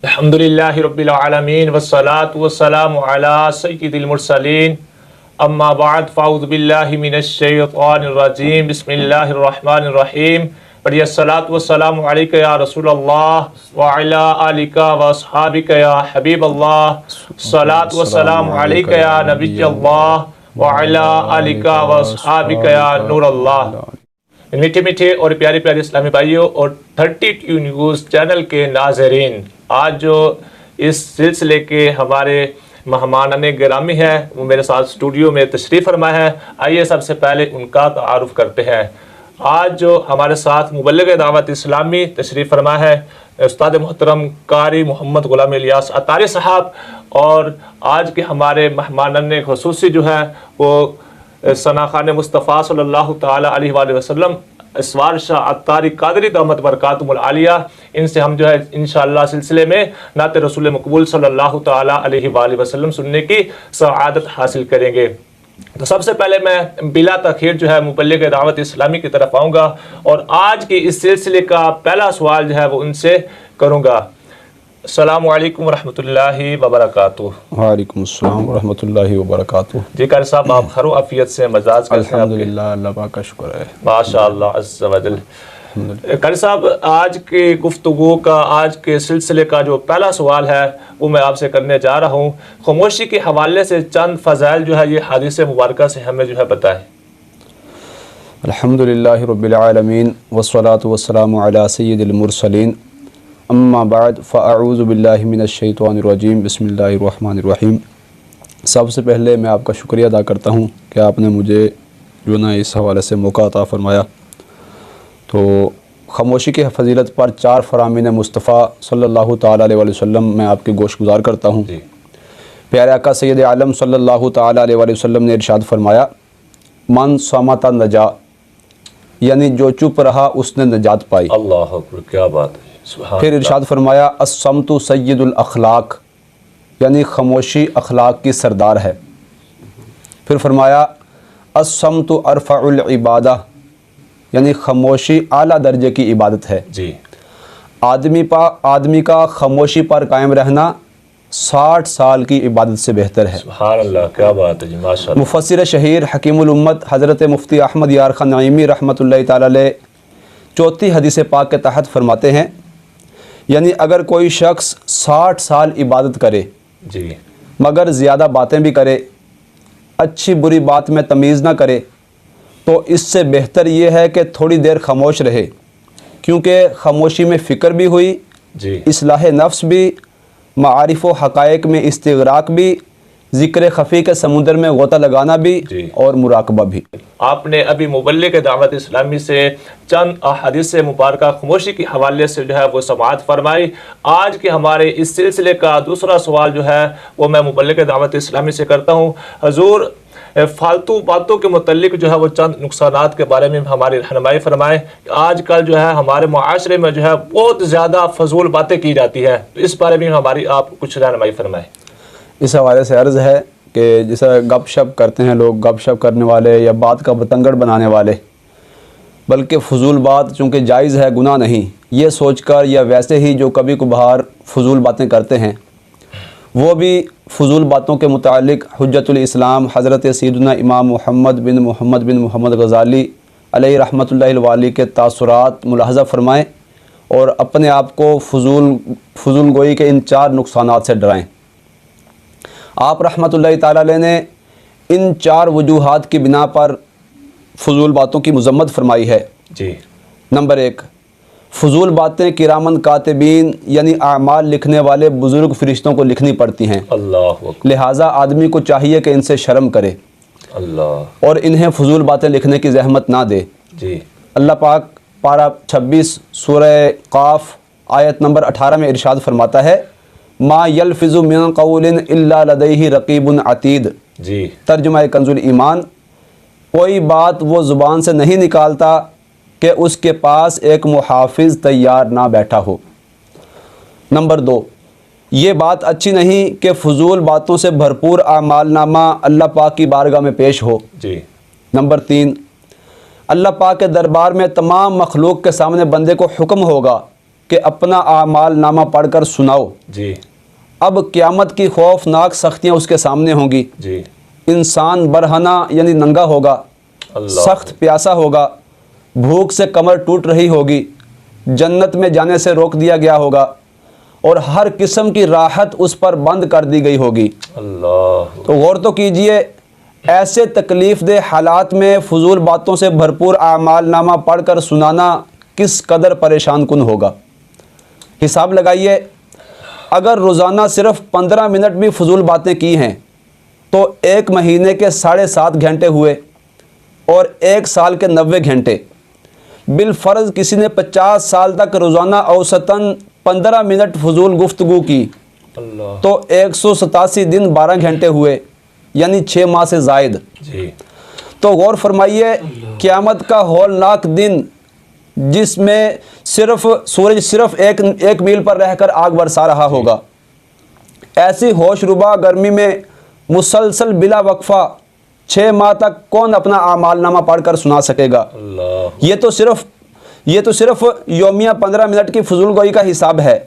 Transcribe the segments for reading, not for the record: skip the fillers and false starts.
الحمدللہ رب العالمین والصلاة والسلام علی سید المرسلین اما بعد فاعوذ باللہ من الشیطان الرجیم بسم اللہ الرحمن الرحیم پڑھیے الصلاة والسلام علیک یا رسول اللہ وعلی آلک واصحابک یا حبیب اللہ، الصلاة والسلام علیک یا نبی اللہ وعلی آلک واصحابک یا نور اللہ۔ میٹھے میٹھے اور پیارے پیارے اسلامی بھائیوں اور 32 نیوز چینل کے ناظرین، آج جو اس سلسلے کے ہمارے مہمان گرامی ہیں وہ میرے ساتھ اسٹوڈیو میں تشریف فرما ہے۔ آئیے سب سے پہلے ان کا تعارف کرتے ہیں۔ آج جو ہمارے ساتھ مبلغ دعوت اسلامی تشریف فرما ہے استاد محترم قاری محمد غلام الیاس عطاری صاحب، اور آج کے ہمارے مہمان خصوصی جو ہے وہ ثنا خان مصطفیٰ صلی اللہ تعالی علیہ وآلہ وسلم اسوار شاہ عطاری قادری دامت برکاتہم العالیہ۔ ان سے ہم جو ہے انشاءاللہ سلسلے میں نعت رسول مقبول صلی اللہ تعالی علیہ وآلہ وسلم سننے کی سعادت حاصل کریں گے۔ تو سب سے پہلے میں بلا تاخیر جو ہے مبلغ دعوت اسلامی کی طرف آؤں گا اور آج کے اس سلسلے کا پہلا سوال جو ہے وہ ان سے کروں گا۔ السلام علیکم ورحمۃ اللہ وبرکاتہ۔ وعلیکم السلام ورحمۃ اللہ وبرکاتہ۔ جی قاری صاحب، آپ خیر و عافیت سے مزاج کیسے ہیں؟ الحمدللہ، اللہ پاک کا شکر ہے، ماشاء اللہ عز و جل۔ قاری صاحب، آج کی گفتگو کا، آج کے سلسلے کا جو پہلا سوال ہے وہ میں آپ سے کرنے جا رہا ہوں۔ خاموشی کے حوالے سے چند فضائل جو ہے یہ حدیث مبارکہ سے ہمیں جو ہے بتائیں۔ الحمدللہ رب العالمین والصلاة والسلام علی سید المرسلین، اما بعد فاعوذ باللہ من الشیطان الرجیم، بسم اللہ الرحمن الرحیم۔ سب سے پہلے میں آپ کا شکریہ ادا کرتا ہوں کہ آپ نے مجھے جو نا اس حوالے سے موقع عطا فرمایا۔ تو خاموشی کی فضیلت پر 4 فرامین مصطفیٰ صلی اللہ تعالی علیہ وسلم میں آپ کے گوش گزار کرتا ہوں۔ پیارے آقا سید عالم صلی اللہ تعالی علیہ وسلم نے ارشاد فرمایا، من صمت نجا، یعنی جو چپ رہا اس نے نجات پائی۔ اللہ اکبر، کیا بات ہے، سبحان پھر ارشاد فرمایا، الصمت سید الاخلاق، یعنی خاموشی اخلاق کی سردار ہے۔ پھر فرمایا، الصمت ارفع العبادہ، یعنی خاموشی اعلیٰ درجے کی عبادت ہے۔ جی، آدمی کا خاموشی پر قائم رہنا 60 سال کی عبادت سے بہتر ہے۔ سبحان اللہ، کیا بات ہے جی، ماشاء اللہ۔ مفسر شہیر حکیم الامت حضرت مفتی احمد یار خان نعیمی رحمۃ اللہ تعالی علیہ 4 حدیث پاک کے تحت فرماتے ہیں، یعنی اگر کوئی شخص 60 سال عبادت کرے جی، مگر زیادہ باتیں بھی کرے، اچھی بری بات میں تمیز نہ کرے، تو اس سے بہتر یہ ہے کہ تھوڑی دیر خاموش رہے، کیونکہ خاموشی میں فکر بھی ہوئی، جی، اصلاح نفس بھی، معارف و حقائق میں استغراق بھی، ذکر خفی کے سمندر میں غوطہ لگانا بھی، جی، اور مراقبہ بھی۔ آپ نے ابھی مبلغ دعوت اسلامی سے چند احادیث مبارکہ خاموشی کے حوالے سے جو ہے وہ سماعت فرمائی۔ آج کے ہمارے اس سلسلے کا دوسرا سوال جو ہے وہ میں مبلغ دعوت اسلامی سے کرتا ہوں۔ حضور، فالتو باتوں کے متعلق جو ہے وہ چند نقصانات کے بارے میں ہماری رہنمائی فرمائیں۔ آج کل جو ہے ہمارے معاشرے میں جو ہے بہت زیادہ فضول باتیں کی جاتی ہیں، تو اس بارے میں ہماری آپ کچھ رہنمائی فرمائیں۔ اس حوالے سے عرض ہے کہ جیسا گپ شپ کرتے ہیں لوگ، گپ شپ کرنے والے یا بات کا بتنگڑ بنانے والے، بلکہ فضول بات چونکہ جائز ہے، گناہ نہیں، یہ سوچ کر یا ویسے ہی جو کبھی کبھار فضول باتیں کرتے ہیں، وہ بھی فضول باتوں کے متعلق حجت الاسلام حضرت سیدنا امام محمد بن محمد غزالی علیہ رحمۃ اللہ الوالی کے تاثرات ملاحظہ فرمائیں اور اپنے آپ کو فضول گوئی کے ان 4 نقصانات سے ڈرائیں۔ آپ رحمۃ اللہ تعالی علیہ نے ان 4 وجوہات کی بنا پر فضول باتوں کی مذمت فرمائی ہے۔ جی، نمبر 1، فضول باتیں کرامن کاتبین، یعنی اعمال لکھنے والے بزرگ فرشتوں کو لکھنی پڑتی ہیں، اللہ اکبر، لہٰذا آدمی کو چاہیے کہ ان سے شرم کرے اللہ، اور انہیں فضول باتیں لکھنے کی زحمت نہ دے۔ جی، اللہ پاک پارہ 26 سورہ قاف آیت نمبر 18 میں ارشاد فرماتا ہے، ما یلفظ من قول الا لدیہ رقیب عتید۔ جی، ترجمہ کنز الایمان، کوئی بات وہ زبان سے نہیں نکالتا کہ اس کے پاس ایک محافظ تیار نہ بیٹھا ہو۔ نمبر 2، یہ بات اچھی نہیں کہ فضول باتوں سے بھرپور اعمال نامہ اللہ پاک کی بارگاہ میں پیش ہو۔ جی، نمبر 3، اللہ پاک کے دربار میں تمام مخلوق کے سامنے بندے کو حکم ہوگا کہ اپنا اعمال نامہ پڑھ کر سناؤ۔ جی اب قیامت کی خوفناک سختیاں اس کے سامنے ہوں گی۔ جی انسان برہنہ یعنی ننگا ہوگا، اللہ سخت پیاسا ہوگا، بھوک سے کمر ٹوٹ رہی ہوگی، جنت میں جانے سے روک دیا گیا ہوگا، اور ہر قسم کی راحت اس پر بند کر دی گئی ہوگی۔ اللہ تو غور تو کیجئے، ایسے تکلیف دہ حالات میں فضول باتوں سے بھرپور اعمال نامہ پڑھ کر سنانا کس قدر پریشان کن ہوگا۔ حساب لگائیے، اگر روزانہ صرف 15 منٹ بھی فضول باتیں کی ہیں تو ایک مہینے کے 7.5 گھنٹے ہوئے، اور ایک سال کے 90 گھنٹے۔ بالفرض کسی نے 50 سال تک روزانہ اوسطاً 15 منٹ فضول گفتگو کی اللہ تو 187 دن 12 گھنٹے ہوئے، یعنی 6 ماہ سے زائد۔ جی تو غور فرمائیے، قیامت کا ہولناک دن جس میں سورج صرف ایک میل پر رہ کر آگ برسا رہا ہوگا، ایسی ہوش ربا گرمی میں مسلسل بلا وقفہ 6 ماہ تک کون اپنا اعمال نامہ پڑھ کر سنا سکے گا؟ اللہ یہ تو صرف یومیہ 15 منٹ کی فضول گوئی کا حساب ہے۔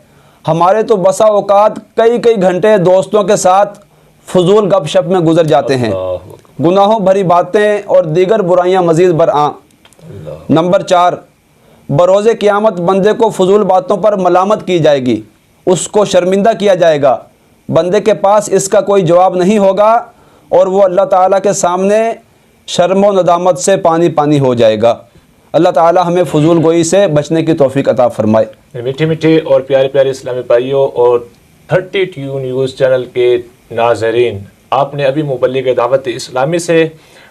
ہمارے تو بسا اوقات کئی گھنٹے دوستوں کے ساتھ فضول گپ شپ میں گزر جاتے ہیں، گناہوں بھری باتیں اور دیگر برائیاں مزید برآں۔ نمبر 4، بروز قیامت بندے کو فضول باتوں پر ملامت کی جائے گی، اس کو شرمندہ کیا جائے گا، بندے کے پاس اس کا کوئی جواب نہیں ہوگا، اور وہ اللہ تعالیٰ کے سامنے شرم و ندامت سے پانی ہو جائے گا۔ اللہ تعالیٰ ہمیں فضول گوئی سے بچنے کی توفیق عطا فرمائے۔ میٹھے میٹھے اور پیارے پیارے اسلامی بھائیوں اور 32 نیوز چینل کے ناظرین، آپ نے ابھی مبلغ دعوت اسلامی سے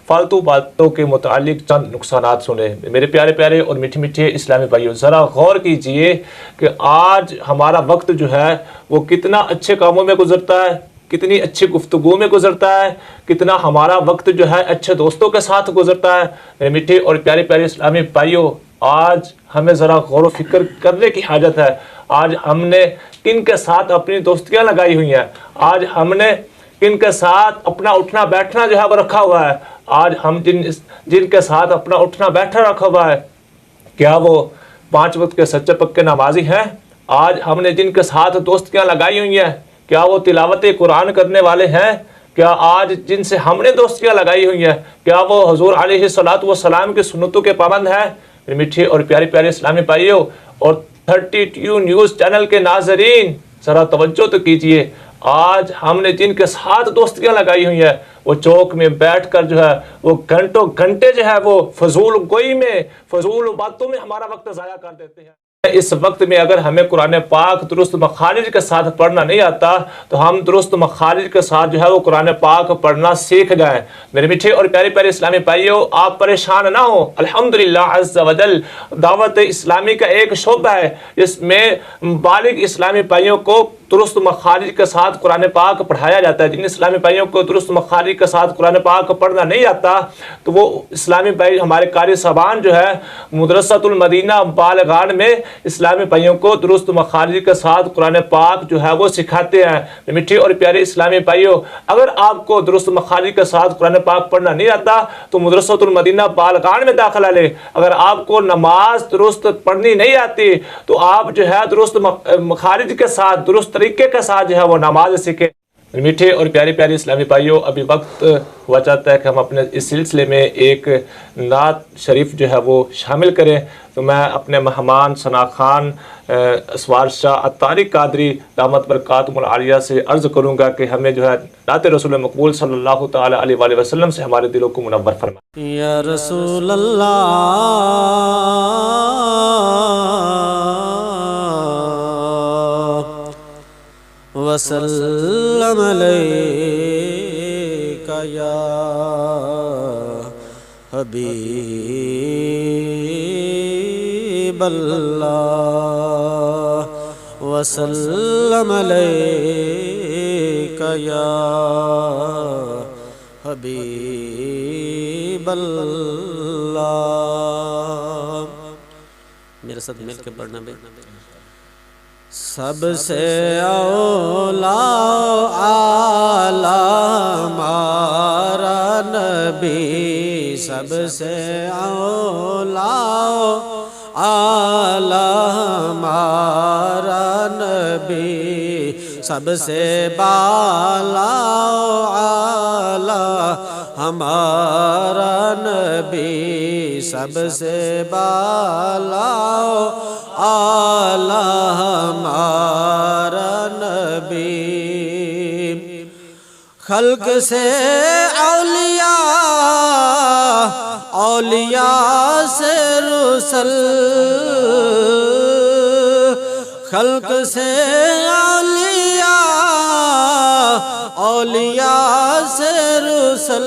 فالتو باتوں کے متعلق چند نقصانات سنے۔ میرے پیارے پیارے اور میٹھے میٹھے اسلامی بھائیوں، ذرا غور کیجئے کہ آج ہمارا وقت جو ہے وہ کتنا اچھے کاموں میں گزرتا ہے، کتنی اچھی گفتگو میں گزرتا ہے، کتنا ہمارا وقت جو ہے اچھے دوستوں کے ساتھ گزرتا ہے۔ میرے میٹھے اور پیارے پیارے اسلامی بھائیوں، آج ہمیں ذرا غور و فکر کرنے کی حاجت ہے۔ آج ہم نے کن کے ساتھ اپنی دوستیاں لگائی ہوئی ہیں، آج ہم نے کن کے ساتھ اپنا اٹھنا بیٹھنا جو ہے وہ رکھا ہوا ہے، آج ہم جن کے ساتھ اپنا اٹھنا بیٹھنا رکھا ہوا ہے، کیا وہ 5 وقت کے سچے پکے نمازی ہیں؟ آج ہم نے جن کے ساتھ دوستیاں لگائی ہوئی ہیں، کیا وہ تلاوت قرآن کرنے والے ہیں؟ کیا آج جن سے ہم نے دوستیاں لگائی ہوئی ہیں، کیا وہ حضور علیہ الصلوۃ والسلام کی سنتوں کے پابند ہیں؟ میٹھے اور پیارے پیارے اسلامی بھائیوں اور 32 نیوز چینل کے ناظرین، ذرا توجہ تو کیجئے، آج ہم نے جن کے ساتھ دوستیاں لگائی ہوئی ہیں، وہ چوک میں بیٹھ کر جو ہے وہ گھنٹوں گھنٹے جو ہے وہ فضول گوئی میں، فضول باتوں میں ہمارا وقت ضائع کر دیتے ہیں۔ اس وقت میں اگر ہمیں قرآن پاک درست مخارج کے ساتھ پڑھنا نہیں آتا تو ہم درست مخارج کے ساتھ جو ہے وہ قرآن پاک پڑھنا سیکھ جائیں۔ میرے میٹھے اور پیارے پیارے اسلامی بھائیوں، آپ پریشان نہ ہوں، الحمدللہ عز و جل دعوت اسلامی کا ایک شعبہ ہے جس میں بالغ اسلامی بھائیوں کو درست مخارج کے ساتھ قرآن پاک پڑھایا جاتا ہے۔ جن اسلامی بھائیوں کو درست مخارج کے ساتھ قرآن پاک پڑھنا نہیں آتا تو وہ اسلامی بھائی ہمارے قاری صاحبان جو ہے مدرسۃ المدینہ بالغان میں اسلامی بھائیوں کو درست مخارج کے ساتھ قرآن پاک جو ہے وہ سکھاتے ہیں۔ میٹھے اور پیارے اسلامی بھائیوں، اگر آپ کو درست مخارج کے ساتھ قرآن پاک پڑھنا نہیں آتا تو مدرسۃ المدینہ بالغان میں داخلہ لے۔ اگر آپ کو نماز درست پڑھنی نہیں آتی تو آپ جو ہے درست مخارج کے ساتھ، درست طریقے کے ساتھ جو ہے وہ نماز سیکھیں۔ میٹھے اور پیارے پیارے اسلامی بھائیوں، ابھی وقت ہوا چاہتا ہے کہ ہم اپنے اس سلسلے میں ایک نعت شریف جو ہے وہ شامل کریں، تو میں اپنے مہمان ثنا خان اسوار شاہ عطاری قادری دامت برکاتہم العالیہ سے عرض کروں گا کہ ہمیں جو ہے نعت رسول مقبول صلی اللہ تعالی علیہ وآلہ وسلم سے ہمارے دلوں کو منور فرمائیں۔ یا رسول اللہ وسلم علیک یا حبیب اللہ وسلم علیک یا حبیب اللہ۔ میرے ساتھ مل کے پڑھنا بے۔ سب سے اولا اعلیٰ ہمارا نبی، سب سے اولا اعلیٰ ہمارا سب سے بالا اعلیٰ ہمارا نبی، سب سے بالا اعلیٰ ہمارا نبی، خلق سے اولیاء، اولیاء سے رسل، خلق سے اولیاء، اولیاء سے رسل،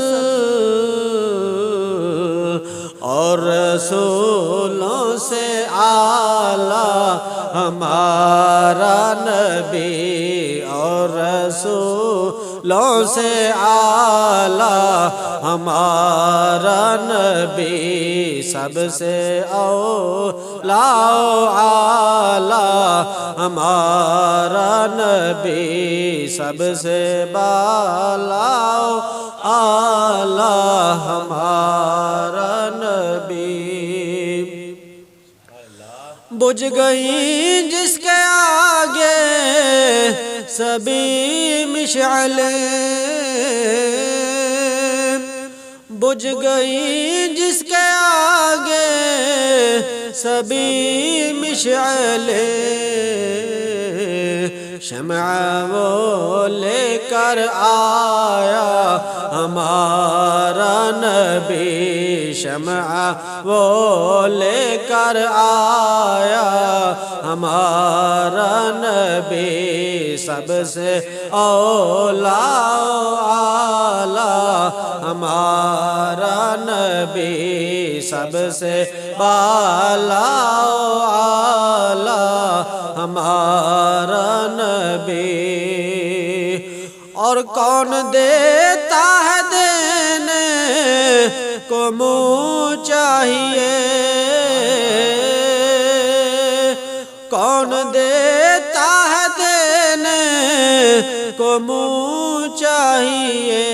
اور رسولوں سے اعلیٰ ہمارا نبی، اور رسولوں سے اعلیٰ ہمارا نبی، سب سے اولیٰ اعلیٰ ہمارا نبی، سب سے بالا اعلیٰ ہمارا نبی، بجھ گئی جس کے آگے سبھی مشعلیں، بجھ گئی جس کے آگے سبھی مشعلیں، شمع وہ لے کر آیا ہمارا نبی، شمع وہ لے کر آیا ہمارا نبی، سب سے اولیٰ اعلیٰ ہمارا نبی، سب سے بالا اعلیٰ ہمارا نبی، اور کون دیتا ہے دینے کو منہ چاہیے، کون دیتا ہے دینے کو منہ چاہیے،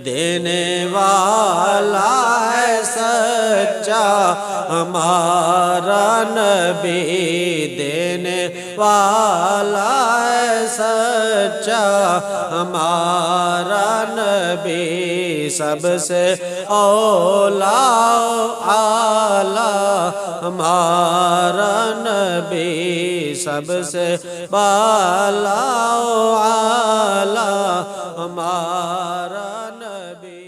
دینے والا ہے سچا ہمارا نبی، دینے والا ہے سچا ہمارا نبی، سب سے اولیٰ اعلیٰ ہمارا نبی، سب سے بالا اعلیٰ ہمارا نبی۔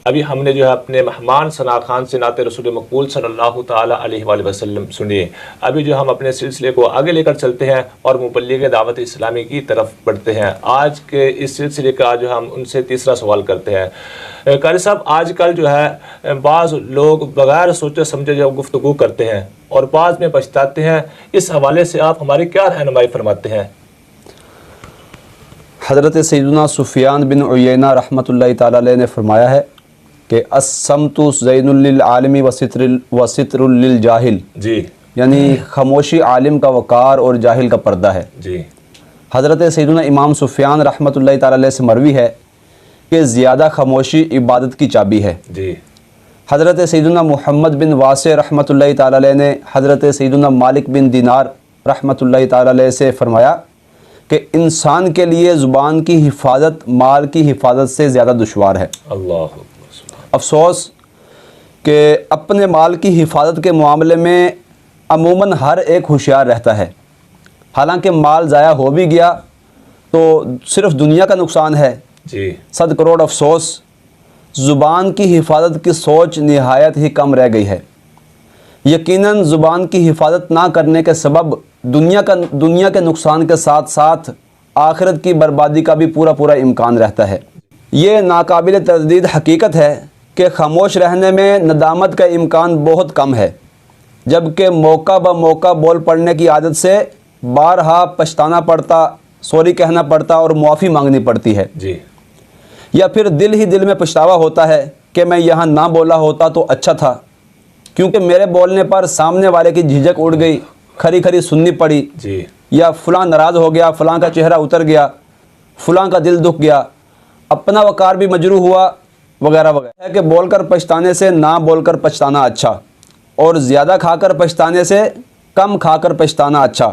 ابھی ہم نے جو ہے اپنے مہمان ثنا خان سے نعت رسول مقبول صلی اللہ تعالیٰ علیہ وآلہ وسلم سنیے۔ ابھی جو ہم اپنے سلسلے کو آگے لے کر چلتے ہیں اور مبلغ دعوت اسلامی کی طرف بڑھتے ہیں۔ آج کے اس سلسلے کا جو ہم ان سے تیسرا سوال کرتے ہیں۔ قاری صاحب، آج کل جو ہے بعض لوگ بغیر سوچے سمجھے جو گفتگو کرتے ہیں اور بعض میں پچھتاتے ہیں، اس حوالے سے آپ ہماری کیا رہنمائی فرماتے ہیں؟ حضرت سیدنا سفیان بن عیینہ رحمۃ اللہ تعالیٰ علیہ نے فرمایا ہے کہ الصمت زین للعالم وستر للجاہل، جی، یعنی خاموشی عالم کا وقار اور جاہل کا پردہ ہے۔ جی، حضرت سیدنا امام سفیان رحمۃ اللہ تعالیٰ علیہ سے مروی ہے کہ زیادہ خاموشی عبادت کی چابی ہے۔ جی، حضرت سیدنا محمد بن واسع رحمۃ اللہ تعالیٰ علیہ نے حضرت سیدنا مالک بن دینار رحمۃ اللہ تعالیٰ علیہ سے فرمایا کہ انسان کے لیے زبان کی حفاظت مال کی حفاظت سے زیادہ دشوار ہے۔ اللہ افسوس کہ اپنے مال کی حفاظت کے معاملے میں عموماً ہر ایک ہوشیار رہتا ہے، حالانکہ مال ضائع ہو بھی گیا تو صرف دنیا کا نقصان ہے۔ جی، 100 کروڑ افسوس، زبان کی حفاظت کی سوچ نہایت ہی کم رہ گئی ہے۔ یقیناً زبان کی حفاظت نہ کرنے کے سبب دنیا کے نقصان کے ساتھ ساتھ آخرت کی بربادی کا بھی پورا امکان رہتا ہے۔ یہ ناقابل تردید حقیقت ہے کہ خاموش رہنے میں ندامت کا امکان بہت کم ہے، جبکہ موقع بہ موقع بول پڑنے کی عادت سے بارہا پچھتانا پڑتا، سوری کہنا پڑتا اور معافی مانگنی پڑتی ہے۔ جی، یا پھر دل میں پچھتاوا ہوتا ہے کہ میں یہاں نہ بولا ہوتا تو اچھا تھا، کیونکہ میرے بولنے پر سامنے والے کی جھجک اڑ گئی، کھری سننی پڑی، جی، یا فلاں ناراض ہو گیا، فلاں کا چہرہ اتر گیا، فلاں کا دل دکھ گیا، اپنا وقار بھی مجروح ہوا، وغیرہ وغیرہ۔ ہے کہ بول کر پچھتانے سے نہ بول کر پچھتانا اچھا، اور زیادہ کھا کر پچھتانے سے کم کھا کر پچھتانا اچھا۔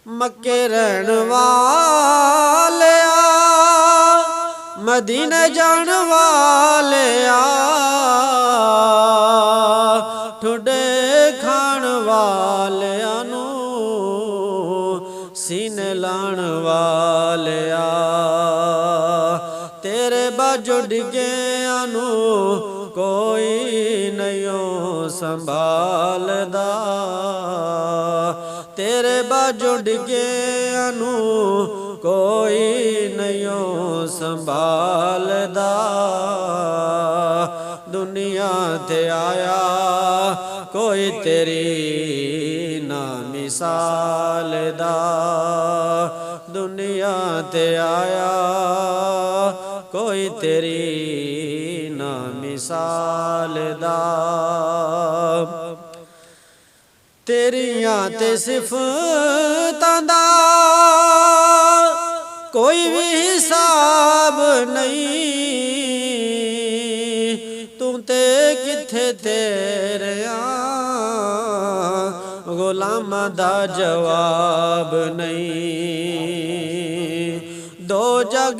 مکے رہن والیا مدینے جان والیا ٹھڈے کھان والیا نو سینے لان والیا تیرے باجو ڈگیاں نو کوئی نہیں سنبھالدا تیرے باجو ڈگیاں نو کوئی نہیں سنبھالدا دنیا تے آیا کوئی تیری نہ مثال دا دنیا تے آیا کوئی تیری نہ مثال دا تیریاں تے صفتاں دا کوئی بھی حساب نہیں تم تے کتھے تیریاں غلام دا جواب نہیں دو جگ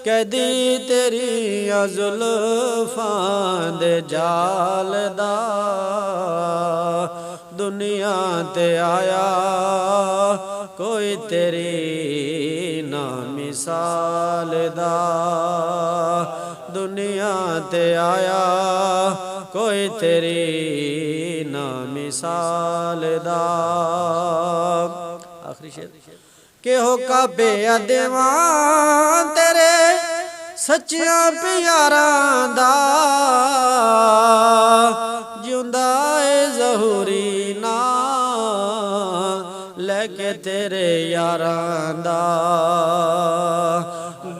قیدی تیری زلفاں دے جال دا دنیا تے آیا کوئی تیری نہ مثال دا دنیا تے آیا کوئی تیری نہ مثال دا آخری شعر کہ ہو کعبے دیواں تیرے سچیاں پیاراں دا جیوندا اے ظہوری نا لے کے تیرے یاراں دا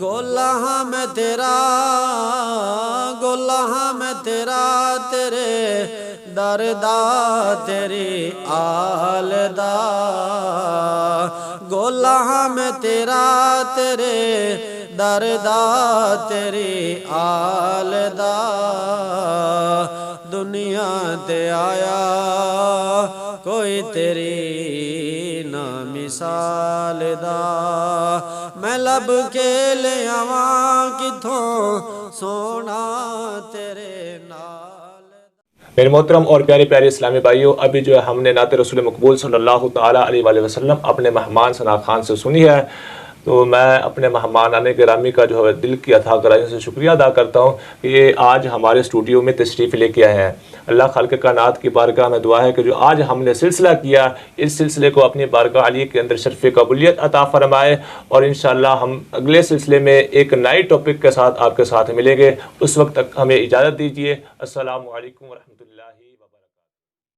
گولا ہاں میں تیرا تیرے در دا تیری آل دا گولا ہاں میں تیرا تیرے در دا تیری آل دا دنیا تے آیا کوئی تیری نہ مثال دا میں لب کے لے آواں کتھوں سونا تیرے نال میرے محترم اور پیارے پیارے اسلامی بھائیوں، ابھی جو ہے ہم نے نعت رسول مقبول صلی اللہ تعالیٰ علیہ وآلہ وسلم اپنے مہمان ثنا خان سے سنی ہے، تو میں اپنے مہمان گرامی کا جو ہے دل کی عطا گرامی سے شکریہ ادا کرتا ہوں کہ یہ آج ہمارے اسٹوڈیو میں تشریف لے کے آئے ہیں۔ اللہ خالق کائنات کی بارگاہ میں دعا ہے کہ جو آج ہم نے سلسلہ کیا اس سلسلے کو اپنی بارگاہ علی کے اندر شرف قبولیت عطا فرمائے، اور انشاءاللہ ہم اگلے سلسلے میں ایک نئی ٹاپک کے ساتھ آپ کے ساتھ ملیں گے۔ اس وقت تک ہمیں اجازت دیجیے۔ السلام علیکم ورحمۃ اللہ۔